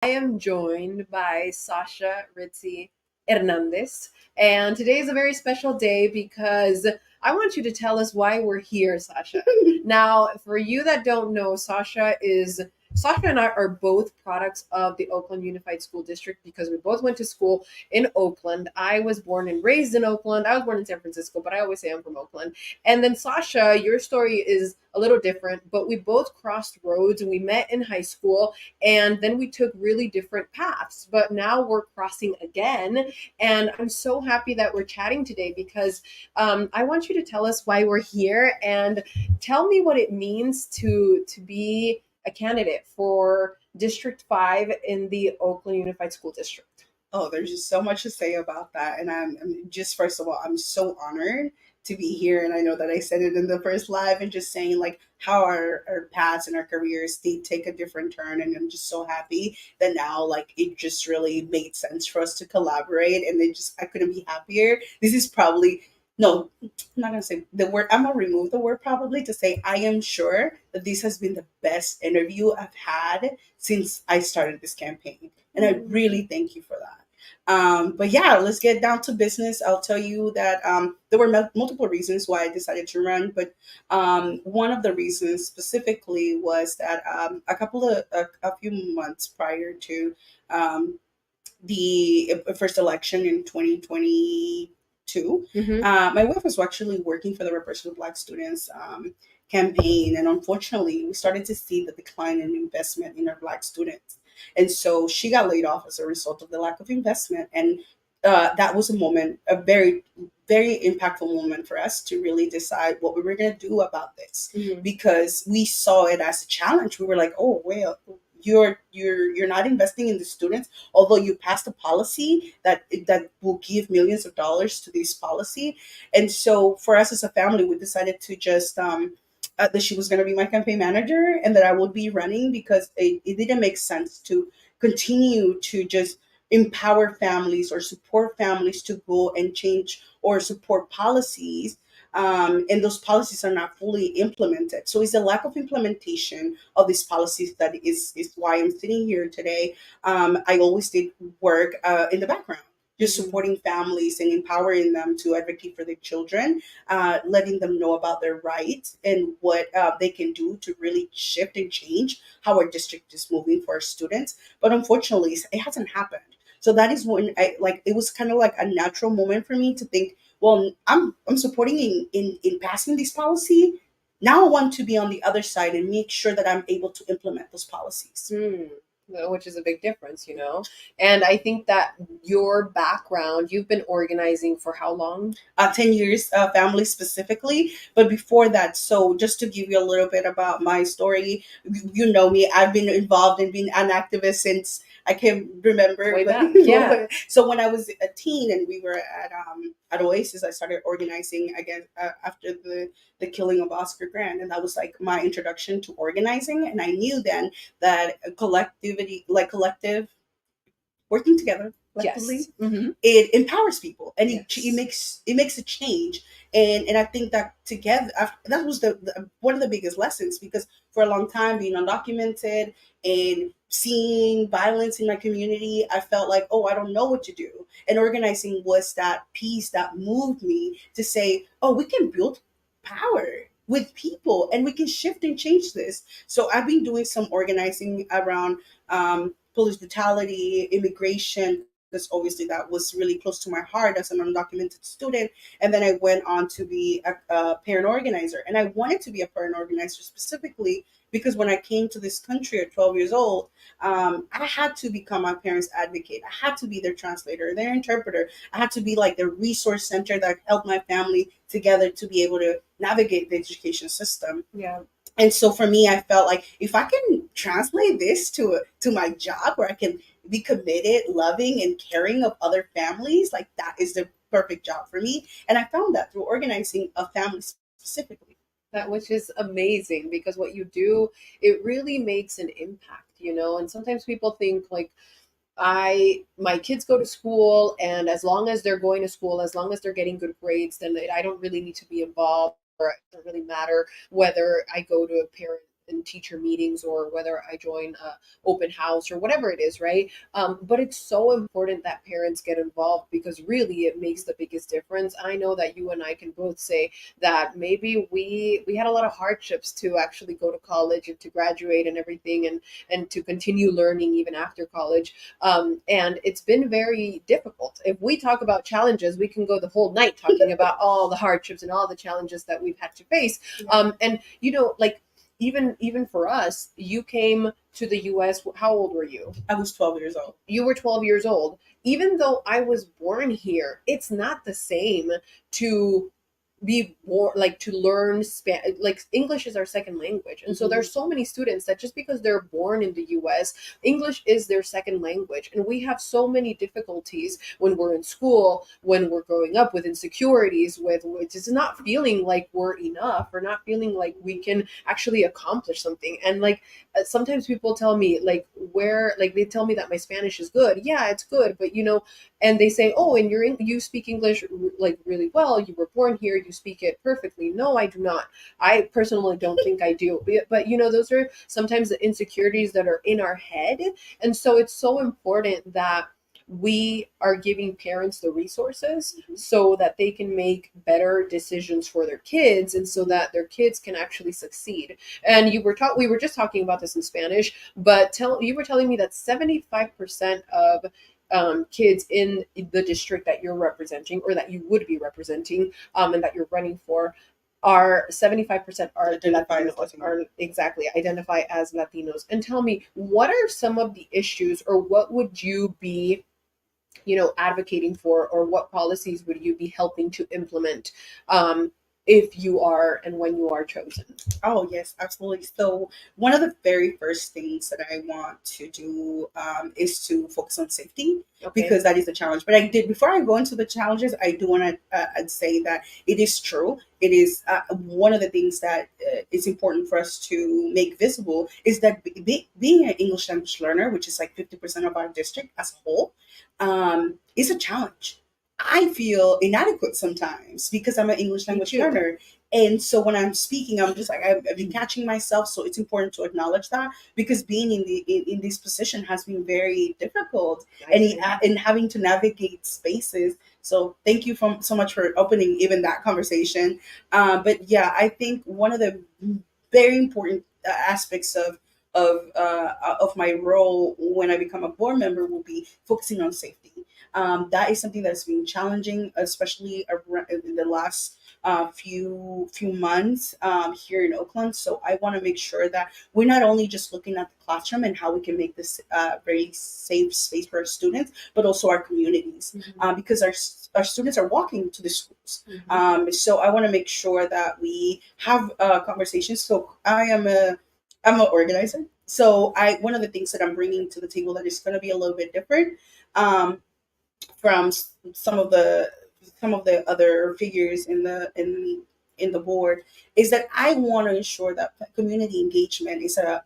I am joined by Sasha Ritzie Hernandez. And today is a very special day because I want you to tell us why we're here, Sasha. Now, for you that don't know, Sasha and I are both products of the Oakland Unified School District because we both went to school in Oakland. I was born and raised in Oakland. I was born in San Francisco, but I always say I'm from Oakland. And then Sasha, your story is a little different, but we both crossed roads and we met in high school and then we took really different paths. But now we're crossing again. And I'm so happy that we're chatting today because I want you to tell us why we're here and tell me what it means to be a candidate for District 5 in the Oakland Unified School District. Oh, there's just so much to say about that. And I'm just, first of all, I'm so honored to be here. And I know that I said it in the first live and just saying like how our paths and our careers, they take a different turn. And I'm just so happy that now like it just really made sense for us to collaborate. And I couldn't be happier. This is probably, no, I'm not gonna say the word. I'm gonna remove the word probably to say I am sure that this has been the best interview I've had since I started this campaign, and I really thank you for that. But yeah, let's get down to business. I'll tell you that there were multiple reasons why I decided to run, but one of the reasons specifically was that a few months prior to um, the first election in 2022, my wife was actually working for the Repression of Black Students campaign. And unfortunately, we started to see the decline in investment in our Black students. And so she got laid off as a result of the lack of investment. And that was a very, very impactful moment for us to really decide what we were going to do about this, because we saw it as a challenge. We were like, oh, well, you're not investing in the students, although you passed a policy that will give millions of dollars to this policy. And so for us as a family, we decided to just that she was going to be my campaign manager and that I would be running, because it didn't make sense to continue to just empower families or support families to go and change or support policies, and those policies are not fully implemented. So it's a lack of implementation of these policies that is why I'm sitting here today. I always did work in the background, just supporting families and empowering them to advocate for their children, letting them know about their rights and what they can do to really shift and change how our district is moving for our students. But unfortunately, it hasn't happened. So that is when it was kind of like a natural moment for me to think, well, I'm supporting in passing this policy. Now I want to be on the other side and make sure that I'm able to implement those policies. Which is a big difference. And I think that your background, you've been organizing for how long? 10 years, family specifically. But before that, so just to give you a little bit about my story, you know me, I've been involved in being an activist since I can remember. Way back, yeah. So when I was a teen and we were at Oasis, I started organizing again after the killing of Oscar Grant, and that was like my introduction to organizing. And I knew then that collective working together collectively, Yes. it empowers people, and Yes. it makes a change. And I think that together that was the one of the biggest lessons, because for a long time being undocumented and seeing violence in my community, I felt like, oh, I don't know what to do. And organizing was that piece that moved me to say, oh, we can build power with people and we can shift and change this. So I've been doing some organizing around police brutality, immigration, because obviously that was really close to my heart as an undocumented student. And then I went on to be a parent organizer. And I wanted to be a parent organizer specifically because when I came to this country at 12 years old, I had to become my parents' advocate. I had to be their translator, their interpreter. I had to be like the resource center that helped my family together to be able to navigate the education system. Yeah. And so for me, I felt like if I can translate this to my job, where I can be committed, loving, and caring of other families, like that is the perfect job for me. And I found that through organizing a family specifically. That which is amazing because what you do, it really makes an impact. And sometimes people think like my kids go to school, and as long as they're going to school, as long as they're getting good grades, then I don't really need to be involved, or it doesn't really matter whether I go to a parent in teacher meetings, or whether I join a open house or whatever it is, right? But it's so important that parents get involved, because really it makes the biggest difference. I know that you and I can both say that maybe we had a lot of hardships to actually go to college and to graduate and everything, and to continue learning even after college. And it's been very difficult. If we talk about challenges, we can go the whole night talking about all the hardships and all the challenges that we've had to face. And like even for us, you came to the US. How old were you? I was 12 years old. You were 12 years old. Even though I was born here, it's not the same to be born, like to learn like English is our second language. And so there's so many students that just because they're born in the US, English is their second language. And we have so many difficulties when we're in school, when we're growing up, with insecurities, with just not feeling like we're enough, or not feeling like we can actually accomplish something. And like sometimes people tell me, like, where, like they tell me that my Spanish is good. Yeah, it's good, but and they say, oh, and you speak English like really well, you were born here, you speak it perfectly. No, I do not. I personally don't think I do. But those are sometimes the insecurities that are in our head. And so it's so important that we are giving parents the resources so that they can make better decisions for their kids, and so that their kids can actually succeed. And we were just talking about this in Spanish, but you were telling me that 75% of kids in the district that you're representing, or that you would be representing, and that you're running for, are 75% are Latinos, are exactly identify as Latinos. And tell me, what are some of the issues, or what would you be advocating for, or what policies would you be helping to implement, if you are and when you are chosen? Oh, yes, absolutely. So, one of the very first things that I want to do is to focus on safety, Okay. because that is a challenge. But before I go into the challenges, I do want to say that it is true. It is one of the things that is important for us to make visible, is that being an English language learner, which is like 50% of our district as a whole, is a challenge. I feel inadequate sometimes because I'm an English language learner. And so when I'm speaking, I'm just like, I've been catching myself. So it's important to acknowledge that, because being in this position has been very difficult, and having to navigate spaces. So thank you so much for opening even that conversation. But yeah, I think one of the very important aspects of my role when I become a board member will be focusing on safety. That is something that's been challenging, especially in the last few months here in Oakland. So I want to make sure that we're not only just looking at the classroom and how we can make this very safe space for our students, but also our communities, because our students are walking to the schools. So I want to make sure that we have conversations. So I'm an organizer. So one of the things that I'm bringing to the table that is going to be a little bit different, from some of the other figures in the board, is that I want to ensure that community engagement is a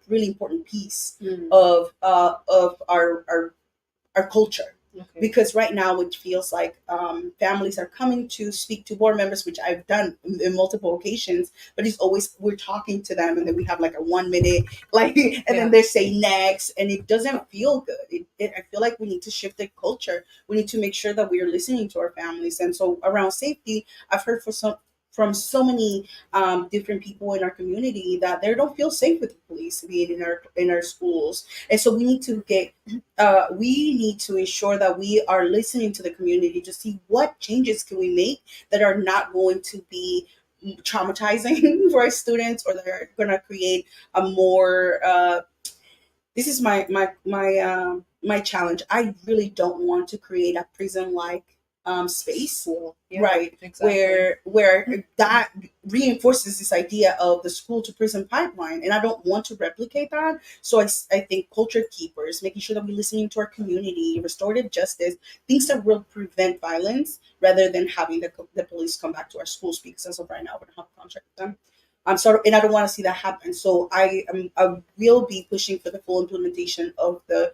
really important piece of our culture. Okay. Because right now it feels like families are coming to speak to board members, which I've done in multiple occasions, but it's always we're talking to them, and then we have like a 1 minute, like, and then they say next, and it doesn't feel good. I feel like we need to shift the culture. We need to make sure that we are listening to our families. And so around safety, I've heard from so many different people in our community that they don't feel safe with the police being in our schools. And so we need to ensure that we are listening to the community to see what changes can we make that are not going to be traumatizing for our students, or that are going to create a more this is my challenge. I really don't want to create a prison like space, right? Exactly. Where that reinforces this idea of the school to prison pipeline, and I don't want to replicate that. So I think culture keepers, making sure that we're listening to our community, restorative justice, things that will prevent violence, rather than having the police come back to our schools, because as of right now we don't have a contract with them. And I don't want to see that happen. So I will be pushing for the full implementation of the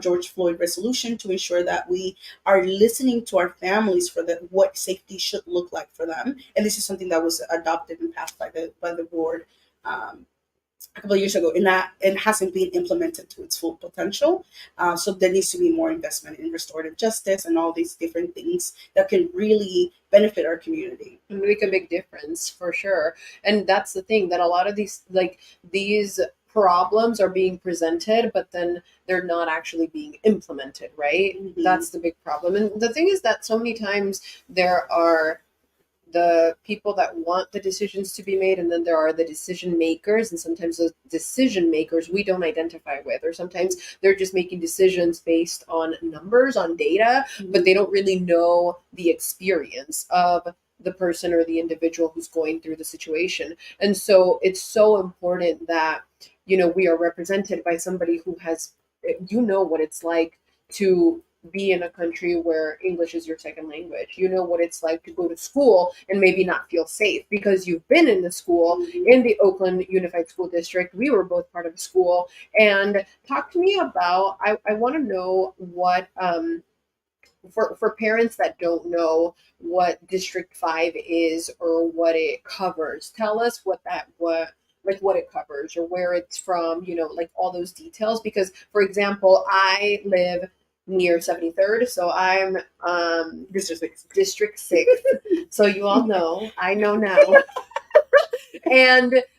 George Floyd resolution, to ensure that we are listening to our families for what safety should look like for them. And this is something that was adopted and passed by the board. a couple of years ago, and that it hasn't been implemented to its full potential. So there needs to be more investment in restorative justice and all these different things that can really benefit our community. Make a big difference for sure. And that's the thing, that a lot of these problems are being presented, but then they're not actually being implemented, right? Mhm. That's the big problem. And the thing is that so many times there are the people that want the decisions to be made, and then there are the decision makers, and sometimes those decision makers we don't identify with, or sometimes they're just making decisions based on numbers, on data, but they don't really know the experience of the person or the individual who's going through the situation. And so it's so important that, we are represented by somebody who has, what it's like to be in a country where English is your second language. You know what it's like to go to school and maybe not feel safe because you've been in the school in the Oakland Unified School District. We were both part of the school. And talk to me about, I want to know what, for parents that don't know what District 5 is or what it covers, tell us what it covers or where it's from, like all those details. Because, for example, I live near 73rd, so I'm District 6. So you all know, I know now.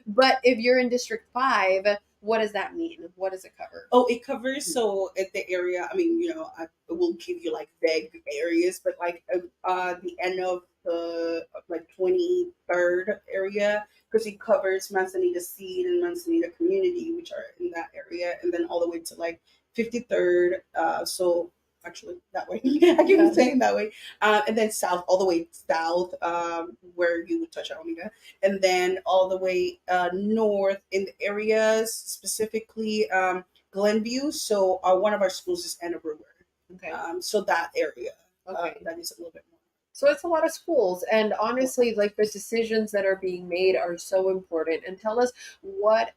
But if you're in District 5, what does that mean? What does it cover? Oh, it covers, so at the area, I mean, I will give you like vague areas, but like the end of the like 23rd area, because it covers Manzanita Seed and Manzanita Community, which are in that area, and then all the way to like 53rd. So actually that way, I keep saying that way, and then south, all the way south, where you would touch Omega, and then all the way north in the areas, specifically Glenview. So one of our schools is Anna Brewer. Okay. So that area, Okay. that is a little bit more. So it's a lot of schools, and honestly, like the decisions that are being made are so important. And tell us what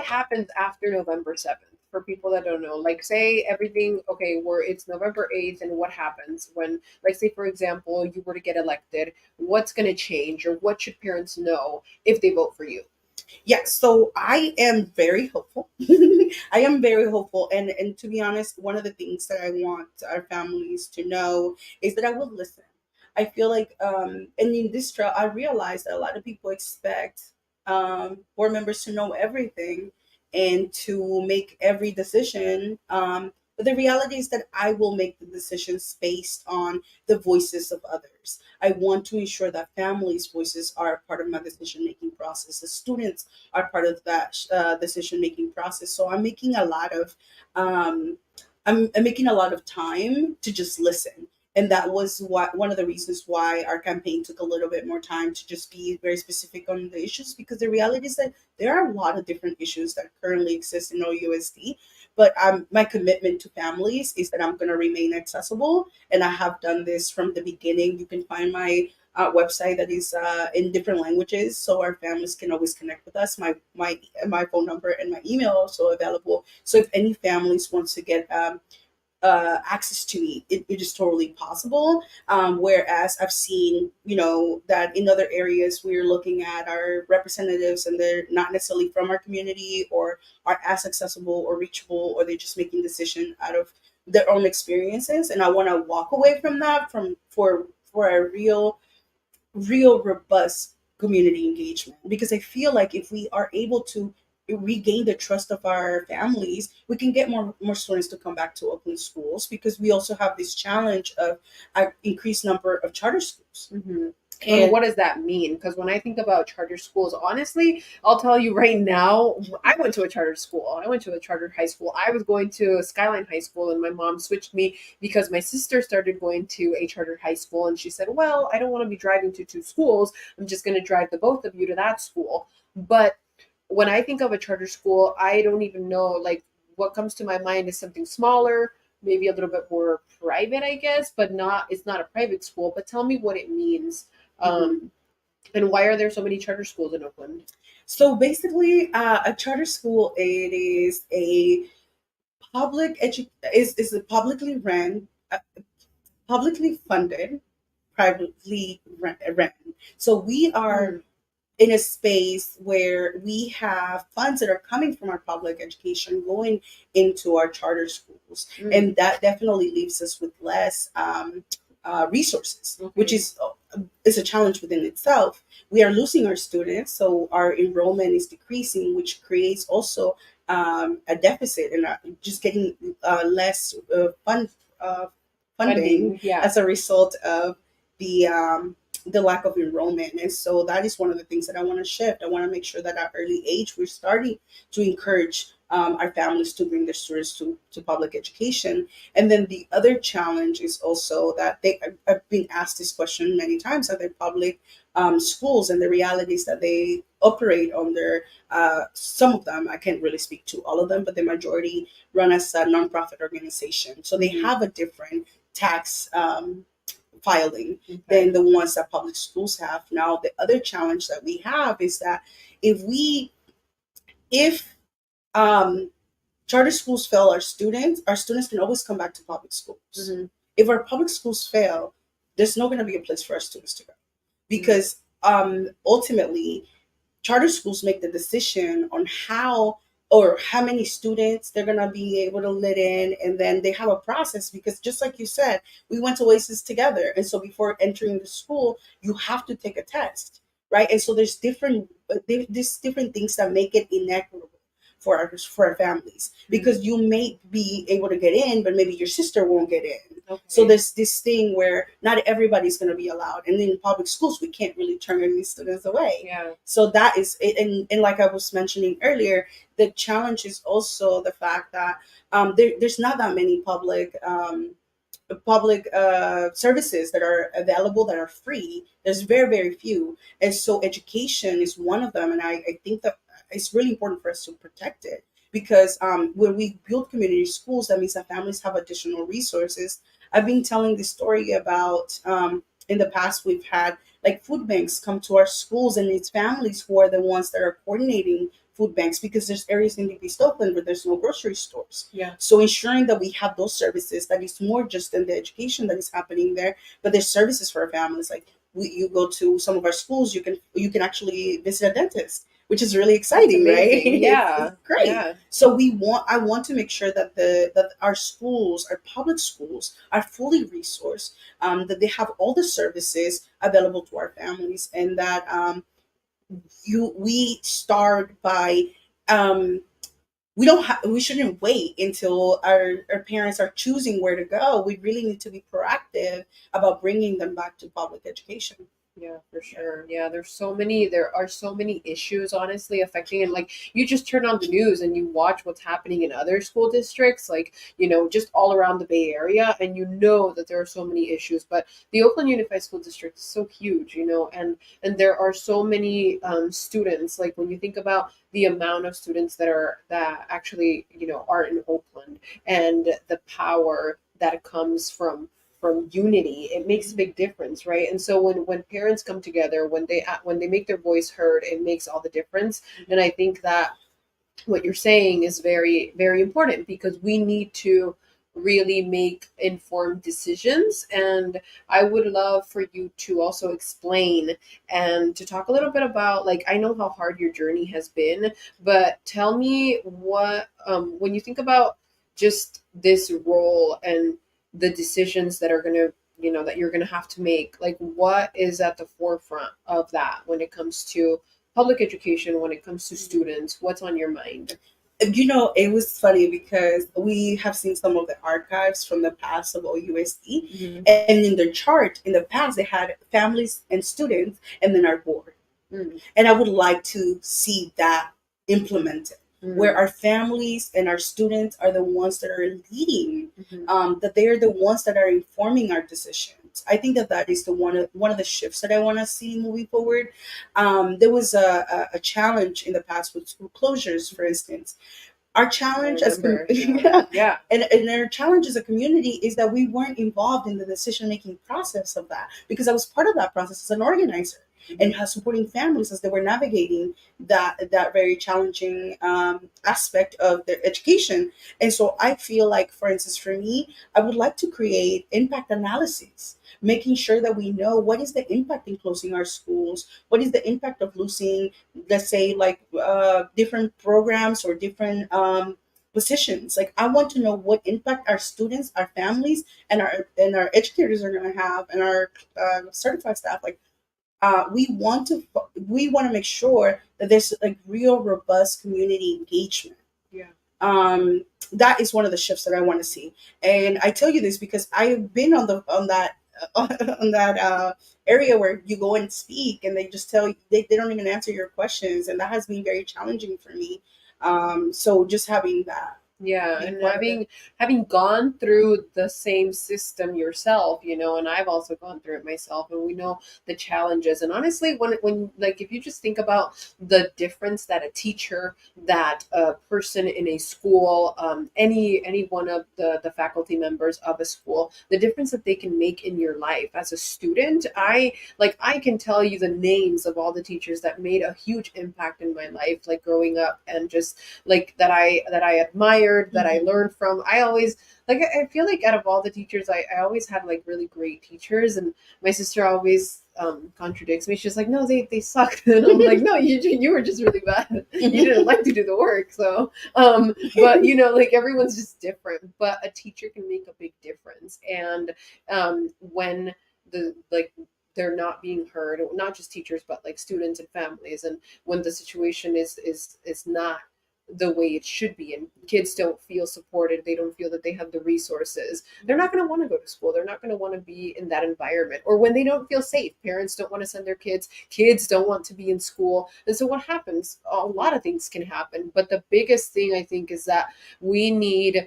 happens after November 7th for people that don't know. Like, say everything, okay, it's November 8th, and what happens when, like, say for example, you were to get elected? What's going to change, or what should parents know if they vote for you? Yeah, so I am very hopeful. I am very hopeful, and to be honest, one of the things that I want our families to know is that I will listen. I feel like, and in this trial, I realized that a lot of people expect board members to know everything and to make every decision. But the reality is that I will make the decisions based on the voices of others. I want to ensure that families' voices are part of my decision making process. The students are part of that decision making process. So um, I'm making a lot of time to just listen. And that was one of the reasons why our campaign took a little bit more time, to just be very specific on the issues, because the reality is that there are a lot of different issues that currently exist in OUSD. But my commitment to families is that I'm going to remain accessible, and I have done this from the beginning. You can find my website that is in different languages, so our families can always connect with us. My phone number and my email are also available. So if any families wants to get access to me, it is totally possible. Whereas I've seen, that in other areas we're looking at our representatives and they're not necessarily from our community or are as accessible or reachable, or they're just making decision out of their own experiences. And I want to walk away from that for a real robust community engagement, because I feel like if we are able to regain the trust of our families, we can get more students to come back to Oakland schools, because we also have this challenge of an increased number of charter schools. Mm-hmm. And what does that mean? Because when I think about charter schools, honestly, I'll tell you right now, I went to a charter school. I went to a charter high school. I was going to Skyline High School, and my mom switched me because my sister started going to a charter high school, and she said, well, I don't want to be driving to two schools. I'm just going to drive the both of you to that school. But when I think of a charter school, I don't even know, like, what comes to my mind is something smaller, maybe a little bit more private, I guess, but it's not a private school. But tell me what it means. And why are there so many charter schools in Oakland? So basically, a charter school, it is a is a publicly ran, publicly funded, privately ran. So we are in a space where we have funds that are coming from our public education going into our charter schools, and that definitely leaves us with less resources, which Okay. is a challenge within itself. We are losing our students, so our enrollment is decreasing, which creates also a deficit and just getting less uh, funding Funding. Yeah. as a result of the um, the lack of enrollment. And so that is one of the things that I want to shift. I want to make sure that at early age we're starting to encourage our families to bring their students to public education. And then the other challenge is also that I've been asked this question many times at their public schools, and the realities that they operate under. Some of them, I can't really speak to all of them, but the majority run as a nonprofit organization. So they Mhm. have a different tax filing Okay. than the ones that public schools have. Now, the other challenge that we have is that if we, if um, charter schools fail our students can always come back to public schools. Mhm. If our public schools fail, there's not going to be a place for our students to go Mhm. because ultimately charter schools make the decision on how or how many students they're going to be able to let in, and then they have a process because just like you said, we went to oasis together, and so before entering the school you have to take a test, right? And so there's different things that make it inequitable for our families Mhm. because you may be able to get in but maybe your sister won't get in. So Okay. there's this thing where not everybody's going to be allowed, and in public schools we can't really turn any students away. Yeah. So that is it. And like I was mentioning earlier, the challenge is also the fact that there's not that many public services that are available that are free. There's very few, and so education is one of them. And I think that it's really important for us to protect it because when we build community schools, that means that families have additional resources. I've been telling this story about in the past we've had like food banks come to our schools, and it's families who are the ones that are coordinating food banks because there's areas in East Oakland where there's no grocery stores. Yeah. So ensuring that we have those services, that is more just than the education that is happening there, but there's services for our families. Like you go to some of our schools, you can actually visit a dentist, which is really That's exciting, right? amazing. It's Yeah. great. Yeah. So I want to make sure that that our schools, our public schools, are fully resourced, that they have all the services available to our families, and that we start by um, we shouldn't wait until our parents are choosing where to go. We really need to be proactive about bringing them back to public education. Yeah, for Yeah. sure. Yeah, there are so many issues honestly affecting it. Like you just turn on the news and you watch what's happening in other school districts, like, just all around the Bay Area, and you know that there are so many issues. But the Oakland Unified School District is so huge, and there are so many students. Like when you think about the amount of students that actually, are in Oakland and the power that comes from unity, it makes a big difference, right? And so when parents come together, when they make their voice heard, it makes all the difference. And I think that what you're saying is very very important because we need to really make informed decisions. And I would love for you to also explain and to talk a little bit about, like, I know how hard your journey has been, but tell me what, when you think about just this role and the decisions that are going to, that you're going to have to make, like what is at the forefront of that when it comes to public education, when it comes to students, what's on your mind? It was funny because we have seen some of the archives from the past of OUSD, Mm-hmm. and in their chart in the past they had families and students and then our board. Mm-hmm. And I would like to see that implemented, where Mm-hmm. our families and our students are the ones that are leading, Mm-hmm. that they are the ones that are informing our decisions. I think that that is the one of the shifts that I want to see moving forward. There was a challenge in the past with school closures, for instance. Our I challenge remember. Yeah. yeah, Yeah. and our challenge as a community is that we weren't involved in the decision making process of that because I was part of that process as an organizer. and how supporting families as they were navigating that very challenging aspect of their education. And so I feel like, for instance, for me, I would like to create impact analysis, making sure that we know what is the impact in closing our schools, what is the impact of losing, let's say, like different programs or different positions. Like, I want to know what impact our students, our families, and our educators are going to have, and our certified staff. Like, we want to make sure that there's like real robust community engagement. Yeah. That is one of the shifts that I want to see. And I tell you this because I've been on that on that area where you go and speak and they just tell you, they don't even answer your questions, and that has been very challenging for me. So just having that Yeah, be and part of it. having gone through the same system yourself, you know, and I've also gone through it myself, and we know the challenges. And honestly, when like if you just think about the difference that a teacher, that a person in a school, any one of the faculty members of a school, the difference that they can make in your life as a student, I can tell you the names of all the teachers that made a huge impact in my life, like growing up, and just like that I admired, that I Mhm. learned from. I always like I feel like out of all the teachers, I always had like really great teachers, and my sister always contradicts me. She's like, no, they suck, and I'm like, no, you were just really bad. You didn't like to do the work, so but you know, like everyone's just different, but a teacher can make a big difference. And when the like they're not being heard, not just teachers but like students and families, and when the situation is not the way it should be, and kids don't feel supported, they don't feel that they have the resources, they're not going to want to go to school, they're not going to want to be in that environment. Or when they don't feel safe, parents don't want to send their kids don't want to be in school. And so what happens, a lot of things can happen, but the biggest thing I think is that we need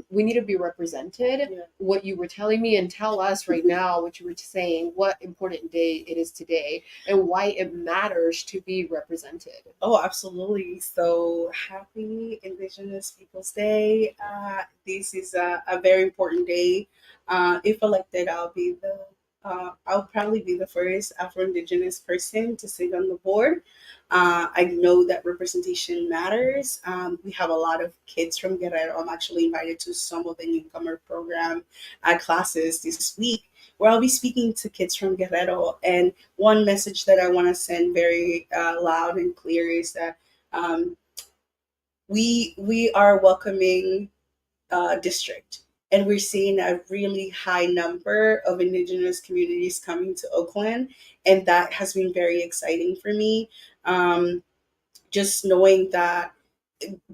we need to be represented. Yeah. What you were telling me, and tell us right now what you were saying, what important day it is today and why it matters to be represented. Oh, absolutely. So happy Indigenous Peoples Day. This is a very important day. If elected, I'll probably be the first Afro Indigenous person to sit on the board. I know that representation matters. We have a lot of kids from Guerrero. I'm actually invited to some of the newcomer program classes this week, where I'll be speaking to kids from Guerrero. And one message that I want to send very loud and clear is that um, we are a welcoming district, and we're seeing a really high number of Indigenous communities coming to Oakland, and that has been very exciting for me. Um, just knowing that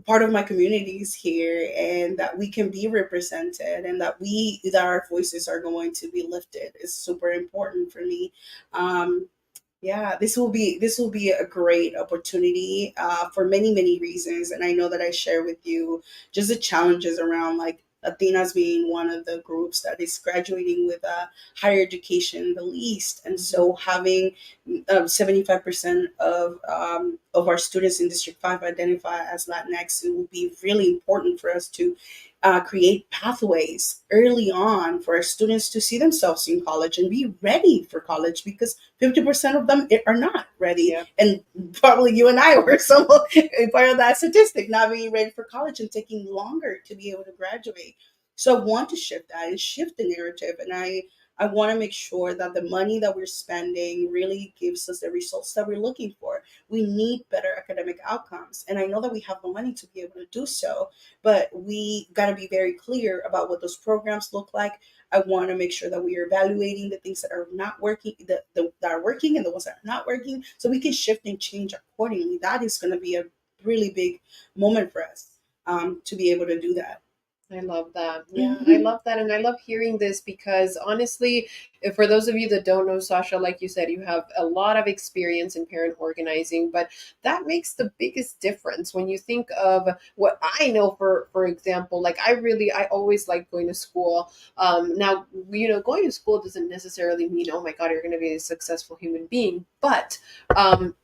part of my community is here, and that we can be represented, and that our voices are going to be lifted is super important for me. um, yeah, this will be a great opportunity for many reasons, and I know that I share with you just the challenges around like Latinas being one of the groups that is graduating with a higher education the least, and so having 75% of our students in District 5 identify as Latinx, it will be really important for us to create pathways early on for our students to see themselves in college and be ready for college, because 50% of them are not ready. Yeah. And probably you and I were some part of that statistic, not being ready for college and taking longer to be able to graduate. So I want to shift that and shift the narrative. And I want to make sure that the money that we're spending really gives us the results that we're looking for. We need better academic outcomes. And I know that we have the money to be able to do so, but we got to be very clear about what those programs look like. I want to make sure that we are evaluating the things that are not working, that are working, and the ones that are not working, so we can shift and change accordingly. That is going to be a really big moment for us to be able to do that. I love that. Yeah, I love that. And I love hearing this because honestly, if for those of you that don't know Sasha, like you said, you have a lot of experience in parent organizing, but that makes the biggest difference when you think of what I know, for example, like I always like going to school. Now, you know, going to school doesn't necessarily mean, oh my God, you're going to be a successful human being, but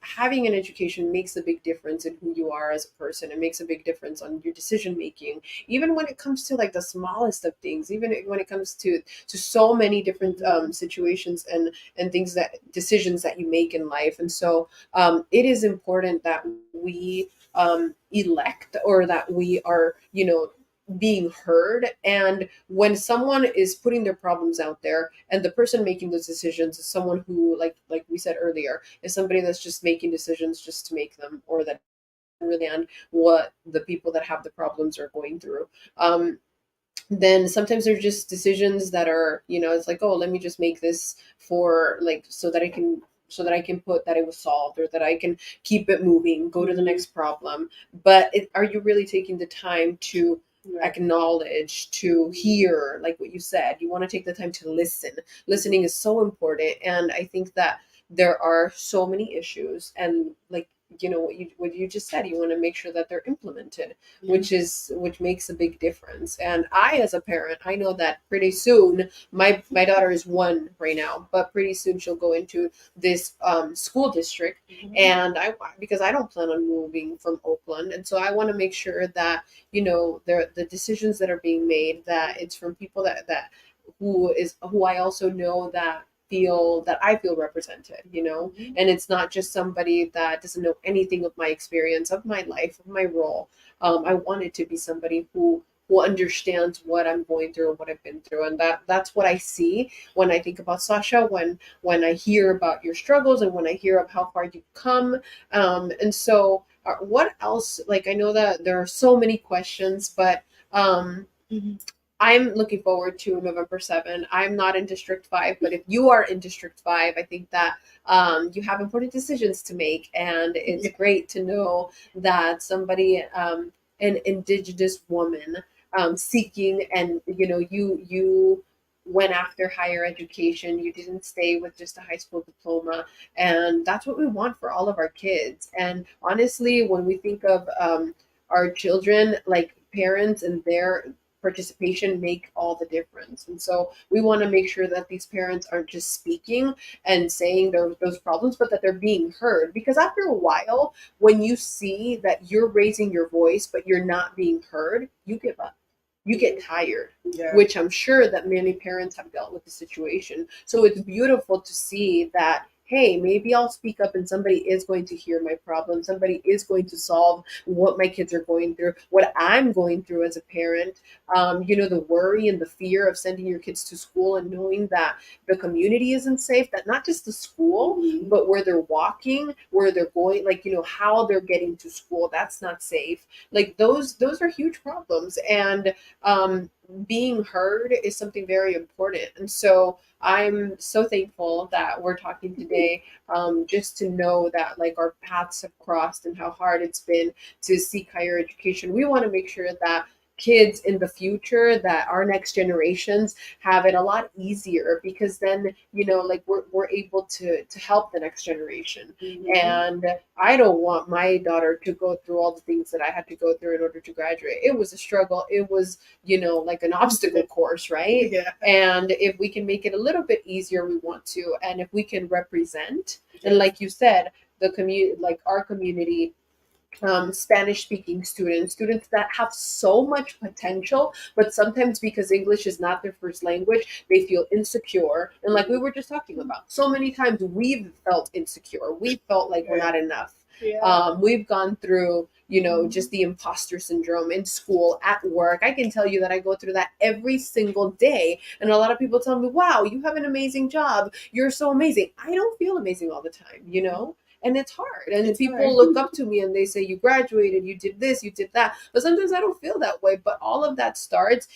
having an education makes a big difference in who you are as a person. It makes a big difference on your decision making, even when it comes to like the smallest of things, even when it comes to so many different situations and things that decisions that you make in life. And so it is important that we elect, or that we are, being heard. And when someone is putting their problems out there, and the person making those decisions is someone who, like we said earlier, is somebody that's just making decisions just to make them, or that really understand what the people that have the problems are going through. Then sometimes they're just decisions that are, it's like, oh, let me just make this for, like, so that I can put that it was solved, or that I can keep it moving, go to the next problem. But are you really taking the time to acknowledge, to hear, like what you said? You want to take the time to listen. Listening is so important. And I think that there are so many issues, and, like, what you just said, you want to make sure that they're implemented, which makes a big difference. And I, as a parent, I know that pretty soon, my daughter is 1 right now, but pretty soon she'll go into this school district. And because I don't plan on moving from Oakland, and so I want to make sure that, the decisions that are being made, that it's from people that who I also know, that I feel represented, and it's not just somebody that doesn't know anything of my experience, of my life, of my role. I want it to be somebody who understands what I'm going through, or what I've been through. And that's what I see when I think about Sasha, when I hear about your struggles, and when I hear of how far you've come. And so what else, like, I know that there are so many questions, but I'm looking forward to November 7. I'm not in District 5, but if you are in District 5, I think that you have important decisions to make. And it's great to know that somebody, an Indigenous woman, seeking, and, you went after higher education. You didn't stay with just a high school diploma. And that's what we want for all of our kids. And honestly, when we think of our children, like, parents and their participation make all the difference. And so we want to make sure that these parents aren't just speaking and saying those problems, but that they're being heard. Because after a while, when you see that you're raising your voice but you're not being heard, you give up. You get tired, which I'm sure that many parents have dealt with the situation. So it's beautiful to see that, hey, maybe I'll speak up, and somebody is going to hear my problem. Somebody is going to solve what my kids are going through, what I'm going through as a parent. The worry and the fear of sending your kids to school and knowing that the community isn't safe, that not just the school, but where they're walking, where they're going, like, how they're getting to school, that's not safe. Like, those are huge problems. And being heard is something very important. And so I'm so thankful that we're talking today, just to know that, like, our paths have crossed, and how hard it's been to seek higher education. We want to make sure that kids in the future, that our next generations have it a lot easier, because then, like, we're able to help the next generation. And I don't want my daughter to go through all the things that I had to go through in order to graduate. It was a struggle. It was, like an obstacle course, right? And if we can make it a little bit easier, we want to. And if we can represent, and like you said, the community, like our community, Spanish speaking students that have so much potential, but sometimes, because English is not their first language, they feel insecure. And like we were just talking about, so many times we've felt insecure. We felt like we're not enough. We've gone through, just the imposter syndrome in school, at work. I can tell you that I go through that every single day. And a lot of people tell me, wow, you have an amazing job. You're so amazing. I don't feel amazing all the time, and it's hard. And it's people hard. Look up to me and they say, you graduated, you did this, you did that. But sometimes I don't feel that way. But all of that starts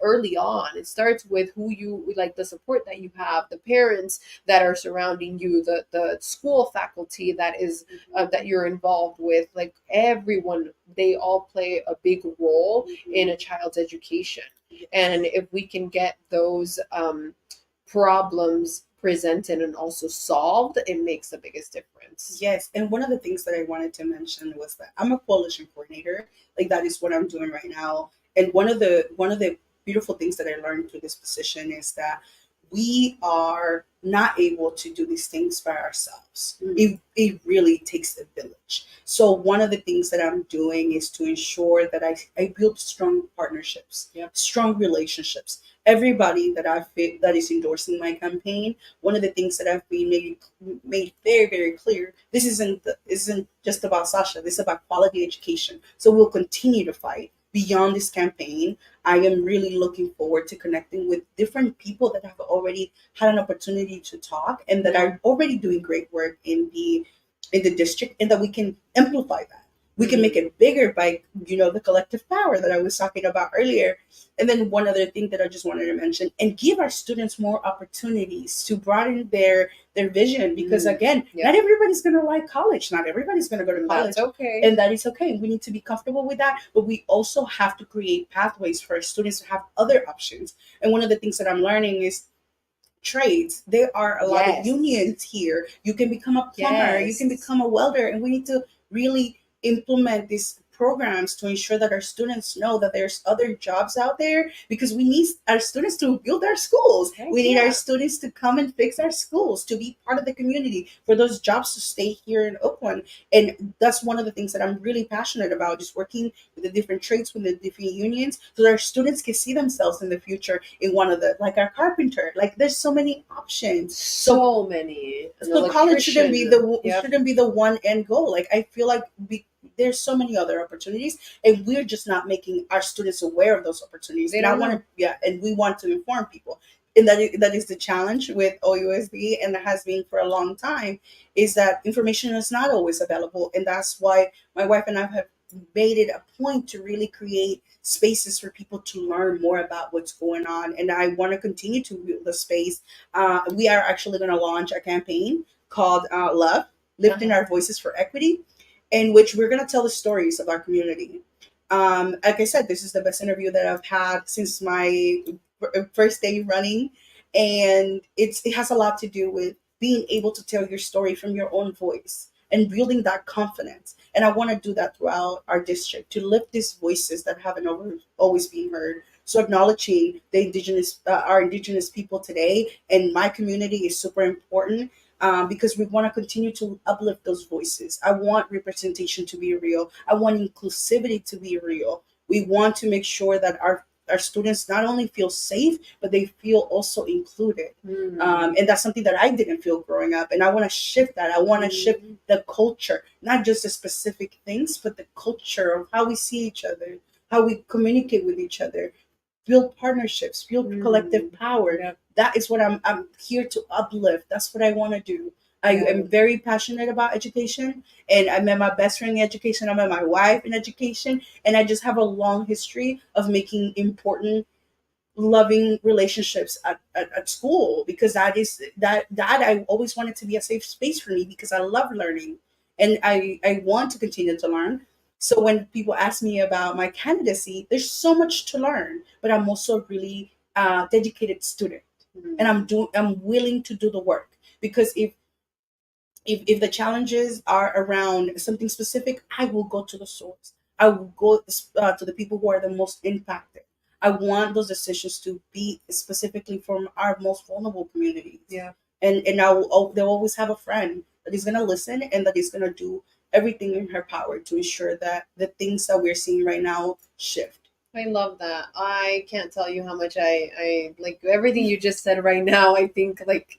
early on. It starts with who you, like, the support that you have, the parents that are surrounding you, the school faculty that is that you're involved with. Like, everyone, they all play a big role in a child's education. And if we can get those problems presented and also solved, it makes the biggest difference. Yes, and one of the things that I wanted to mention was that I'm a coalition coordinator. Like, that is what I'm doing right now. And one of the beautiful things that I learned through this position is that we are not able to do these things by ourselves. Mm. It really takes a village. So one of the things that I'm doing is to ensure that I build strong partnerships, Yep. strong relationships. Everybody that that is endorsing my campaign, one of the things that I've been made very, very clear, this isn't just about Sasha. This is about quality education. So we'll continue to fight beyond this campaign. I am really looking forward to connecting with different people that have already had an opportunity to talk and that are already doing great work in the district, and that we can amplify that. We can make it bigger by, the collective power that I was talking about earlier. And then one other thing that I just wanted to mention, and give our students more opportunities to broaden their vision, because again, not everybody's going to like college. Not everybody's going to go to college. That's okay. And that is okay. We need to be comfortable with that, but we also have to create pathways for our students to have other options. And one of the things that I'm learning is trades. There are a lot of unions here. You can become a plumber, you can become a welder, and we need to really implement these programs to ensure that our students know that there's other jobs out there, because we need our students to build our schools. We need our students to come and fix our schools, to be part of the community, for those jobs to stay here in Oakland. And that's one of the things that I'm really passionate about, just working with the different trades, with the different unions, so that our students can see themselves in the future in one of the, like our carpenter. Like there's so many options. So many. So college shouldn't be the one end goal. Like I feel like there's so many other opportunities, and we're just not making our students aware of those opportunities. And we want to inform people. And that is the challenge with OUSD, and that has been for a long time, is that information is not always available. And that's why my wife and I have made it a point to really create spaces for people to learn more about what's going on. And I want to continue to build the space. We are actually going to launch a campaign called Love, Lifting Our Voices for Equity, in which we're going to tell the stories of our community. Like I said, this is the best interview that I've had since my first day running. And it has a lot to do with being able to tell your story from your own voice and building that confidence. And I want to do that throughout our district, to lift these voices that haven't always been heard. So acknowledging our indigenous people today and my community is super important, because we want to continue to uplift those voices. I want representation to be real. I want inclusivity to be real. We want to make sure that our students not only feel safe, but they feel also included. And that's something that I didn't feel growing up. And I want to shift that. I want to shift the culture, not just the specific things, but the culture of how we see each other, how we communicate with each other, build partnerships, build collective power. Yep. That is what I'm here to uplift. That's what I want to do. I am very passionate about education, and I met my best friend in education. I met my wife in education, and I just have a long history of making important, loving relationships at school, because that I always wanted to be a safe space for me, because I love learning and I want to continue to learn. So when people ask me about my candidacy, there's so much to learn, but I'm also a really dedicated student, and I'm willing to do the work, because if the challenges are around something specific, I will go to the source. I will go to the people who are the most impacted. I want those decisions to be specifically from our most vulnerable communities. Yeah. And they'll always have a friend that is going to listen, and that is going to do everything in her power to ensure that the things that we're seeing right now shift. I love that. I can't tell you how much I like everything you just said right now. I think like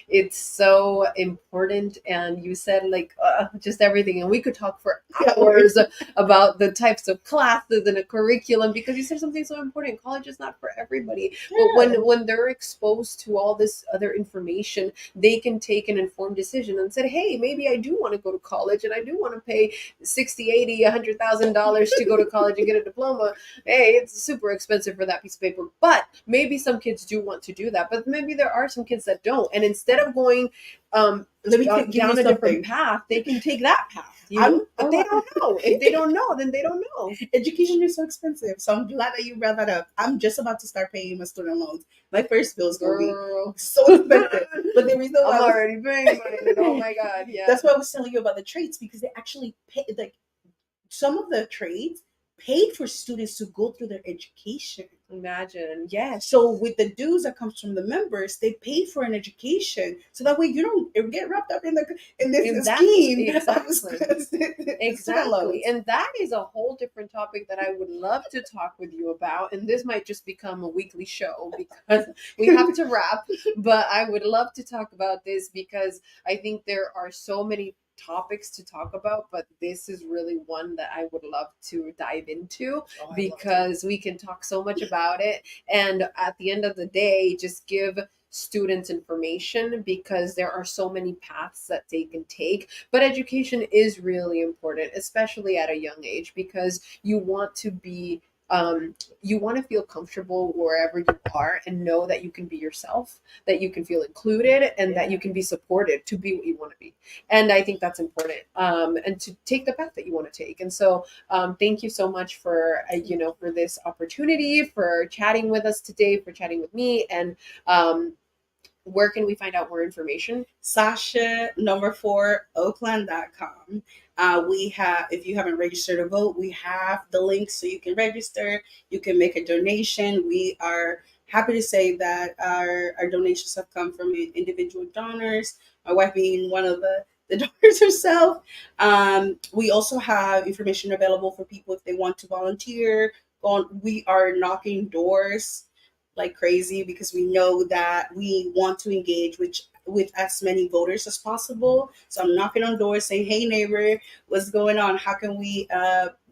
it's so important, and you said like just everything, and we could talk for hours about the types of classes and a curriculum, because you said something so important. College is not for everybody, but when they're exposed to all this other information, they can take an informed decision and say, hey, maybe I do want to go to college, and I do want to pay $60,000, $80,000, $100,000 to go to college and get a diploma. Hey, it's super expensive for that piece of paper, but maybe some kids do want to do that, but maybe there are some kids that don't. And instead of going down a different path, they can take that path, but they don't know. If they don't know, then they don't know. Education is so expensive, so I'm glad that you brought that up. I'm just about to start paying my student loans. My first bill is going to be so expensive, but the reason why I'm already paying mine. Oh my god, yeah. That's why I was telling you about the trades, because they actually pay, like some of the trades paid for students to go through their education. Imagine. Yes. So with the dues that comes from the members, they pay for an education, so that way you don't get wrapped up in And this that's scheme of exactly. student Exactly. loans. And that is a whole different topic that I would love to talk with you about. And this might just become a weekly show because we have to wrap. But I would love to talk about this because I think there are so many topics to talk about, but this is really one that I would love to dive into Oh, because we can talk so much about it. And at the end of the day, just give students information because there are so many paths that they can take, but education is really important, especially at a young age, because you want to be you want to feel comfortable wherever you are and know that you can be yourself, that you can feel included, and that you can be supported to be what you want to be. And I think that's important, and to take the path that you want to take. And so thank you so much for for this opportunity, for chatting with us today, for chatting with me. And where can we find out more information? Sasha number 4 Oakland.com. We have, if you haven't registered to vote, we have the link so you can register. You can make a donation. We are happy to say that our donations have come from individual donors. My wife being one of the donors herself. We also have information available for people if they want to volunteer. We are knocking doors like crazy because we know that we want to engage with as many voters as possible. So I'm knocking on doors saying, "Hey neighbor, what's going on? How can we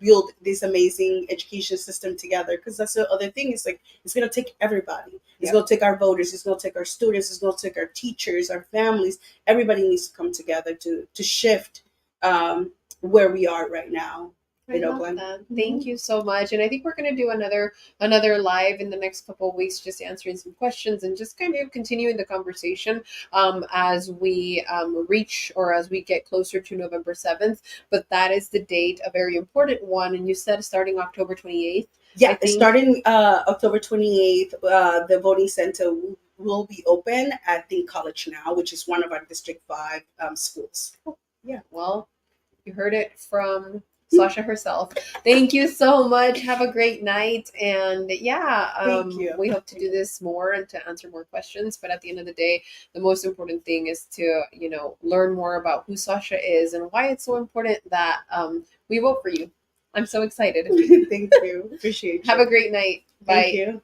build this amazing education system together?" Because that's the other thing. It's like it's gonna take everybody. It's gonna take our voters. It's gonna take our students. It's gonna take our teachers, our families. Everybody needs to come together to shift where we are right now. I love that. Thank you so much. And I think we're going to do another live in the next couple of weeks, just answering some questions and just kind of continuing the conversation as we reach or as we get closer to November 7th. But that is the date, a very important one. And you said starting October 28th. Yeah, starting October 28th, the voting center will be open at the College Now, which is one of our District 5 schools. Yeah, well, you heard it from Sasha herself. Thank you so much. Have a great night. And yeah, Thank you. We hope to do this more and to answer more questions. But at the end of the day, the most important thing is to, learn more about who Sasha is and why it's so important that we vote for you. I'm so excited. Thank you. Appreciate you. Have a great night. Bye. Thank you.